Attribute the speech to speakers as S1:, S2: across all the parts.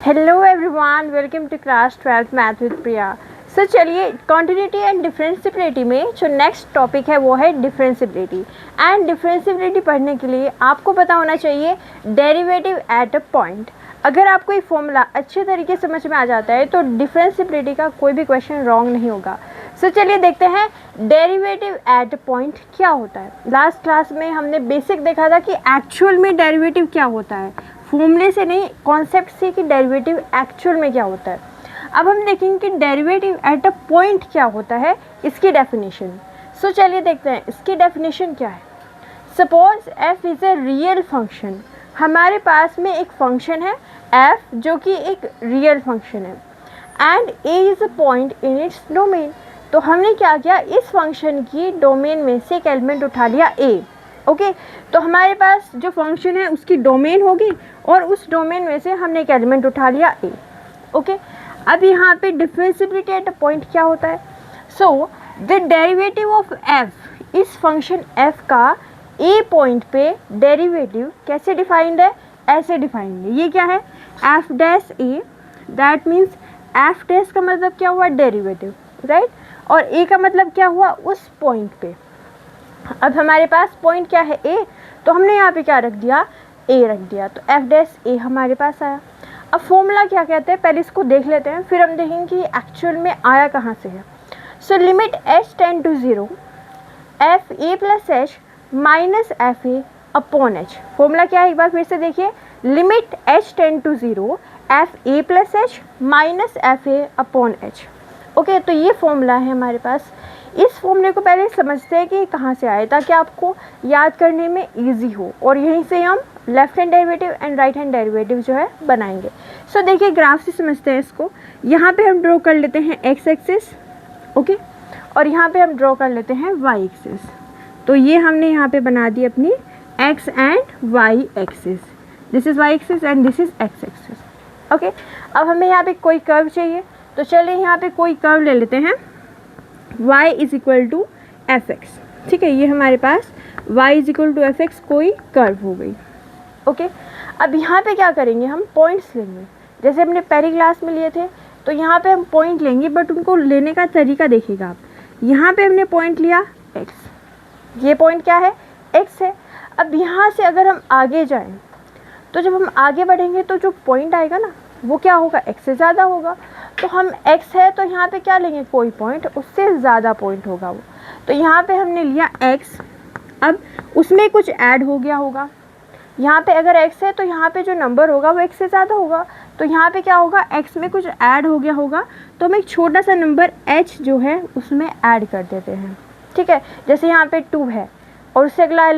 S1: Hello everyone, welcome to class 12th math with Priya. So चलिए continuity and differentiability में जो next topic है वो है डिफरेंशिएबिलिटी। एंड डिफरेंशिएबिलिटी पढ़ने के लिए आपको पता होना चाहिए डेरिवेटिव एट अ पॉइंट। अगर आपको ये फॉर्मूला अच्छे तरीके से समझ में आ जाता है तो डिफरेंशिएबिलिटी का कोई भी क्वेश्चन रॉन्ग नहीं होगा। सो चलिए देखते हैं डेरिवेटिव एट अ पॉइंट क्या होता है। लास्ट क्लास में हमने बेसिक देखा था कि एक्चुअल में डेरिवेटिव क्या होता है, फॉर्मूले से नहीं, कॉन्सेप्ट से कि डेरिवेटिव एक्चुअल में क्या होता है। अब हम देखेंगे कि डेरिवेटिव एट अ पॉइंट क्या होता है, इसकी डेफिनेशन। सो चलिए देखते हैं इसकी डेफिनेशन क्या है। Suppose f is a real function. हमारे पास में एक फंक्शन है f जो कि एक रियल फंक्शन है and a is a point in its domain. तो हमने क्या किया, इस फंक्शन की डोमेन में से एक एलिमेंट उठा लिया a। ओके तो हमारे पास जो फंक्शन है उसकी डोमेन होगी और उस डोमेन में से हमने एक एलिमेंट उठा लिया a। ओके अब यहाँ पे डिफरेंशिएबिलिटी एट अ पॉइंट क्या होता है। So the derivative of f, इस फंक्शन f का a पॉइंट पे डेरिवेटिव कैसे डिफाइंड है, ऐसे डिफाइंड है। ये क्या है, f dash a, that means f dash का मतलब क्या हुआ, डेरिवेटिव, राइट। और a का मतलब क्या हुआ, उस पॉइंट पे। अब हमारे पास पॉइंट क्या है, a, तो हमने यहाँ पे क्या रख दिया, a रख दिया, तो f डैश a हमारे पास आया। अब फॉर्मूला क्या कहते हैं, पहले इसको देख लेते हैं, फिर हम देखेंगे कि एक्चुअल में आया कहाँ से है। So limit h tend to 0 f a plus h minus f a upon h. Formula क्या है, एक बार फिर से देखिए, limit h tend to 0 f a plus h minus f a upon h. Okay तो ये फॉर्मूला है हमारे पास। इस फॉर्मूले को पहले समझते हैं कि कहाँ से आए, ताकि आपको याद करने में इजी हो, और यहीं से हम left hand derivative and right hand derivative जो है बनाएंगे। सो देखिए ग्राफ से समझते हैं इसको। यहाँ पे हम ड्रॉ कर लेते हैं एक्स एक्सिस, ओके, और यहाँ पे हम ड्रॉ कर लेते हैं वाई एक्सिस। तो ये हमने यहाँ पे बना दी अपनी x and y axis. This is y axis and this is x axis. Okay अब हमें यहाँ पे कोई कर्व चाहिए, तो चलिए यहाँ पे कोई कर्व ले लेते हैं, y is equal to f x. ठीक है, ये हमारे पास y is equal to f x कोई कर्व हो गई। ओके अब यहाँ पे क्या करेंगे, हम पॉइंट्स लेंगे, जैसे हमने पहली क्लास में लिए थे। तो यहाँ पे हम पॉइंट लेंगे, बट उनको लेने का तरीका देखिएगा आप। यहाँ पे हमने पॉइंट लिया x, ये पॉइंट क्या है, x है। अब यहाँ से अगर हम आगे जाएं, तो जब हम आगे बढ़ेंगे तो जो पॉइंट आएगा ना वो क्या होगा, x से ज़्यादा होगा। तो हम x है तो यहाँ पे क्या लेंगे, कोई पॉइंट उससे ज़्यादा पॉइंट होगा वो। तो यहाँ पे हमने लिया x, अब उसमें कुछ ऐड हो गया होगा। यहाँ पे अगर x है तो यहाँ पे जो नंबर होगा वो x से ज़्यादा होगा। तो यहाँ पे क्या होगा, x में कुछ ऐड हो गया होगा, तो हम एक छोटा सा नंबर h जो है उसमें ऐड कर देते हैं। ठीक है, जैसे यहाँ पे 2 है और उससे अगला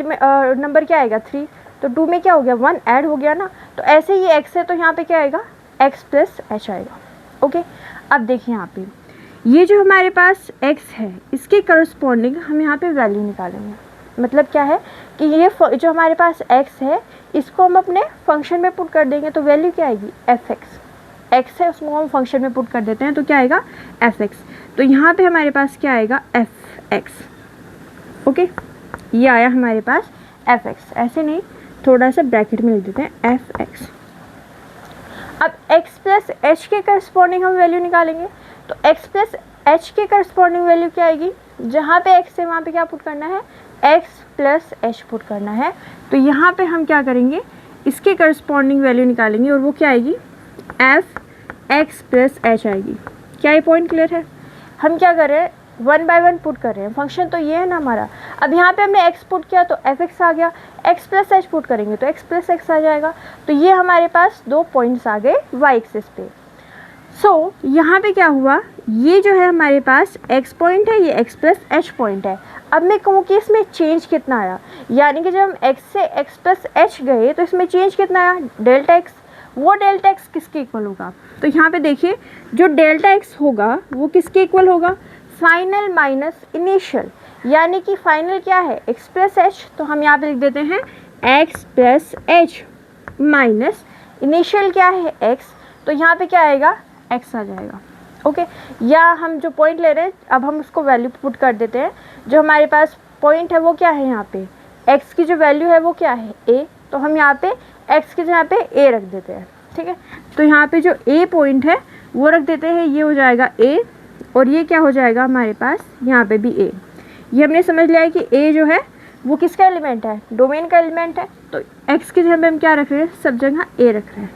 S1: नंबर क्या आएगा 3, तो 2 में क्या हो गया, 1 ऐड हो गया ना। तो ऐसे ही x है तो यहाँ पे क्या आएगा, x प्लस h आएगा। ओके अब देखिए यहाँ पे ये जो हमारे पास x है इसके करस्पॉन्डिंग हम यहाँ पे वैल्यू निकालेंगे। मतलब क्या है कि ये जो हमारे पास x है इसको हम अपने फंक्शन में पुट कर देंगे, तो वैल्यू क्या आएगी, एफ एक्स। x है उसको हम फंक्शन में पुट कर देते हैं तो क्या आएगा, एफ एक्स। तो यहाँ पे हमारे पास क्या आएगा, एफ एक्स। ओके ये आया हमारे पास एफ एक्स, ऐसे नहीं, थोड़ा सा ब्रैकेट में लिख देते हैं एफ एक्स। अब x प्लस एच के करस्पॉन्डिंग हम वैल्यू निकालेंगे, तो x प्लस एच के करस्पॉन्डिंग वैल्यू क्या आएगी, जहाँ पे x है वहाँ पे क्या पुट करना है, x प्लस एच पुट करना है। तो यहाँ पे हम क्या करेंगे, इसके करस्पॉन्डिंग वैल्यू निकालेंगे और वो क्या आएगी, एफ एक्स प्लस एच आएगी। क्या ये पॉइंट क्लियर है। हम क्या कर रहे हैं, 1 बाय 1 पुट कर रहे हैं, फंक्शन तो ये है ना हमारा। अब यहाँ पे हमने x पुट किया तो एफ एक्स आ गया, x प्लस एच पुट करेंगे तो x प्लस एक्स आ जाएगा। तो ये हमारे पास 2 पॉइंट्स आ गए y एक्सिस पे। सो यहाँ पे क्या हुआ, ये जो है हमारे पास x पॉइंट है, ये x प्लस एच पॉइंट है। अब मैं कहूँ कि इसमें चेंज कितना आया, यानी कि जब हम x से x प्लस एच गए तो इसमें चेंज कितना आया, डेल्टा x। वो डेल्टा x किसके इक्वल होगा, तो यहाँ पे देखिए जो डेल्टा x होगा वो किसके इक्वल होगा, फाइनल माइनस इनिशियल। यानी कि फाइनल क्या है, x प्लस एच, तो हम यहाँ पे लिख देते हैं x plus H minus initial क्या है x, तो यहाँ पे क्या आएगा, x आ जाएगा। ओके या हम जो पॉइंट ले रहे हैं अब हम उसको वैल्यू पुट कर देते हैं। जो हमारे पास पॉइंट है वो क्या है, यहाँ पे x की जो वैल्यू है वो क्या है a, तो हम यहाँ पे x की जगह पे a रख देते हैं। ठीक है। तो यहाँ पे जो ए पॉइंट है वो रख देते हैं, ये हो जाएगा ए, और ये क्या हो जाएगा हमारे पास यहाँ पे भी ए। ये हमने समझ लिया है कि ए जो है वो किसका एलिमेंट है, डोमेन का एलिमेंट है। तो एक्स की जगह पे हम क्या रख रहे हैं, सब जगह ए रख रहे हैं।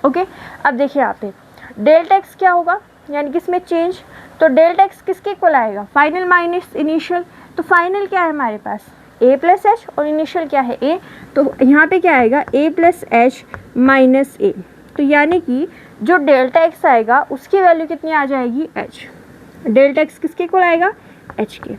S1: ओके, अब देखिए यहाँ पे डेल्टा एक्स क्या होगा, यानी कि इसमें चेंज। तो डेल्टा एक्स किसके इक्वल आएगा, फाइनल माइनस इनिशियल। तो फाइनल क्या है हमारे पास ए प्लस एच, और इनिशियल क्या है ए। तो यहाँ पे क्या आएगा ए प्लस एच माइनस ए। तो यानी कि जो डेल्टा एक्स आएगा उसकी वैल्यू कितनी आ जाएगी, एच। डेल्टा एक्स किसके इक्वल आएगा, एच के।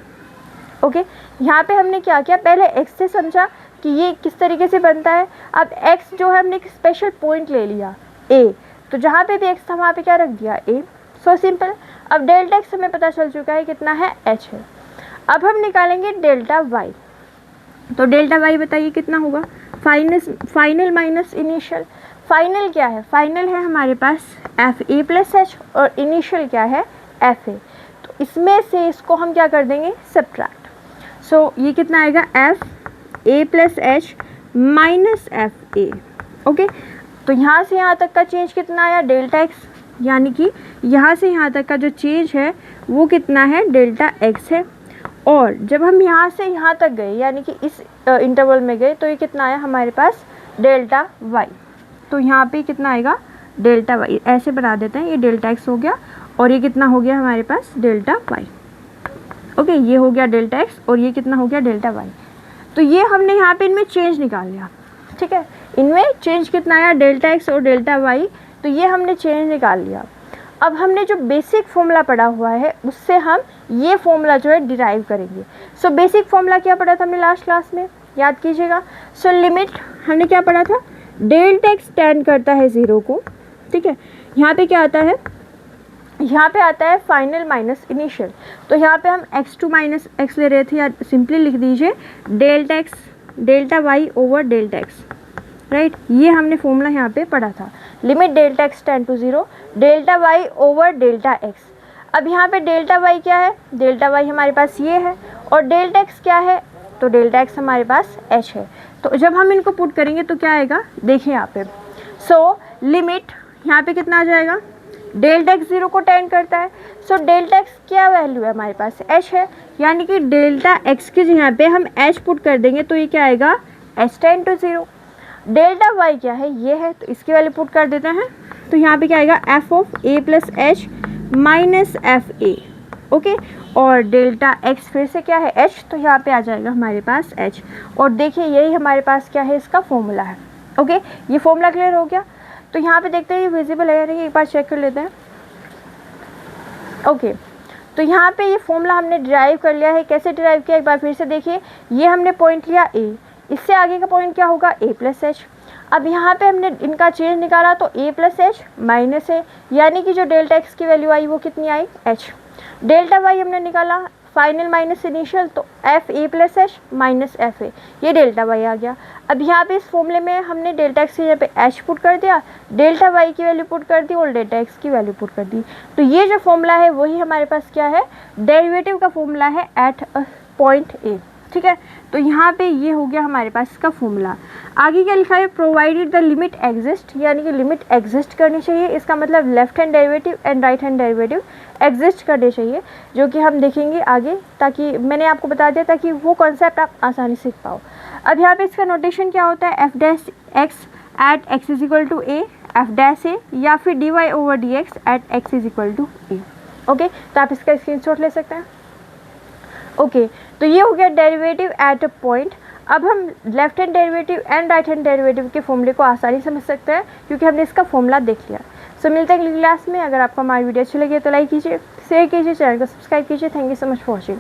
S1: ओके, यहाँ पे हमने क्या किया, पहले एक्स से समझा कि ये किस तरीके से बनता है। अब एक्स जो है हमने एक स्पेशल पॉइंट ले लिया ए, तो जहाँ पे भी एक्स था वहाँ पे क्या रख दिया ए। So simple. अब डेल्टा एक्स हमें पता चल चुका है कितना है, एच है। अब हम निकालेंगे डेल्टा वाई। तो डेल्टा वाई बताइए कितना होगा, फाइनल माइनस इनिशियल। फाइनल क्या है, फाइनल है हमारे पास एफ ए प्लस एच, और इनिशियल क्या है एफ ए। तो इसमें से इसको हम क्या कर देंगे, सब्ट्रैक्ट। सो ये कितना आएगा, F A plus H minus f A. Okay, तो यहाँ से यहाँ तक का चेंज कितना आया, डेल्टा एक्स, यानी कि यहाँ से यहाँ तक का जो चेंज है वो कितना है, डेल्टा एक्स है। और जब हम यहाँ से यहाँ तक गए, यानी कि इस इंटरवल में गए, तो ये कितना आया हमारे पास, डेल्टा वाई। तो यहाँ पे कितना आएगा, डेल्टा वाई। ऐसे बना देते हैं, ये डेल्टा एक्स हो गया, और ये कितना हो गया हमारे पास, डेल्टा वाई। ओके, ये हो गया डेल्टा एक्स, और ये कितना हो गया, डेल्टा वाई। तो ये हमने यहाँ पे इनमें चेंज निकाल लिया, ठीक है। इनमें चेंज कितना आया, डेल्टा एक्स और डेल्टा वाई। तो ये हमने चेंज निकाल लिया। अब हमने जो बेसिक फॉर्मूला पढ़ा हुआ है उससे हम ये फॉर्मूला जो है डिराइव करेंगे। सो बेसिक फॉर्मूला क्या पढ़ा था हमने लास्ट क्लास में, याद कीजिएगा। सो लिमिट हमने क्या पढ़ा था, डेल्टा एक्स टेंड करता है 0 को, ठीक है। यहाँ पे क्या आता है, यहाँ पे आता है फाइनल माइनस इनिशियल। तो यहाँ पे हम x2 माइनस एक्स ले रहे थे, या सिंपली लिख दीजिए delta x delta y over delta x, right. ये हमने फॉर्मूला यहाँ पे पढ़ा था, limit delta x tend to 0 delta y over delta x. अब यहाँ पे डेल्टा वाई क्या है, डेल्टा वाई हमारे पास ये है, और डेल्टा एक्स क्या है, तो डेल्टा एक्स हमारे पास एच है। तो जब हम इनको पुट करेंगे तो क्या आएगा, देखिए यहाँ पे। सो लिमिट यहाँ पे कितना आ जाएगा, डेल्टा एक्स 0 को टेंड करता है। सो डेल्टा एक्स क्या वैल्यू है हमारे पास, एच है, यानी कि डेल्टा एक्स की यहाँ पे हम एच पुट कर देंगे तो ये क्या आएगा, h tend to 0। Delta y क्या है, ये है, तो इसकी वैल्यू पुट कर देते हैं। तो यहाँ पे क्या आएगा, F of A plus H minus f A. Okay, और डेल्टा एक्स फिर से क्या है, एच, तो यहाँ पे आ जाएगा हमारे पास एच। और देखिए यही हमारे पास क्या है, इसका फॉर्मूला है। ओके, ये फॉर्मूला क्लियर हो गया। तो यहाँ पे देखते हैं ये विजिबल है या नहीं, एक बार चेक कर लेते हैं। ओके, तो यहाँ पे ये फॉर्मूला हमने डिराइव कर लिया है। कैसे डिराइव किया, एक बार फिर से देखिए। ये हमने पॉइंट लिया ए, इससे आगे का पॉइंट क्या होगा, ए प्लस एच। अब यहाँ पे हमने इनका चेंज निकाला, तो ए प्लस एच माइनस ए, यानी कि जो डेल्टा एक्स की वैल्यू आई वो कितनी आई, एच। डेल्टा वाई हमने निकाला, फाइनल माइनस इनिशियल, तो F A plus H minus f ए, ये डेल्टा वाई आ गया। अब यहाँ पे इस फॉर्मूले में हमने डेल्टा एक्स की जगह पे एच पुट कर दिया, डेल्टा वाई की वैल्यू पुट कर दी, और डेल्टा एक्स की वैल्यू पुट कर दी। तो ये जो फॉर्मूला है वही हमारे पास क्या है, डेरिवेटिव का फॉर्मूला है एट पॉइंट ए, ठीक है। तो यहाँ पे ये हो गया हमारे पास इसका फॉर्मूला। आगे क्या लिखा है, प्रोवाइडेड द लिमिट एग्जिस्ट, यानी कि लिमिट एग्जिस्ट करनी चाहिए। इसका मतलब left hand derivative and right hand derivative exist करने चाहिए, जो कि हम देखेंगे आगे, ताकि मैंने आपको बता दिया ताकि वो कॉन्सेप्ट आप आसानी सीख पाओ। अब यहाँ पे इसका नोटेशन क्या होता है, F dash X at X is equal to A, F dash A, या फिर D Y over D X at X is equal to A. Okay, तो आप इसका स्क्रीनशॉट ले सकते हैं। ओके, तो ये हो गया डेरिवेटिव एट अ पॉइंट। अब हम left hand derivative and right hand derivative के फॉर्मूले को आसानी समझ सकते हैं, क्योंकि हमने इसका फॉर्मूला देख लिया। सो मिलते हैं अगली क्लास में। अगर आपको हमारी वीडियो अच्छी लगी तो लाइक कीजिए, शेयर कीजिए, चैनल को सब्सक्राइब कीजिए। Thank you so much for watching.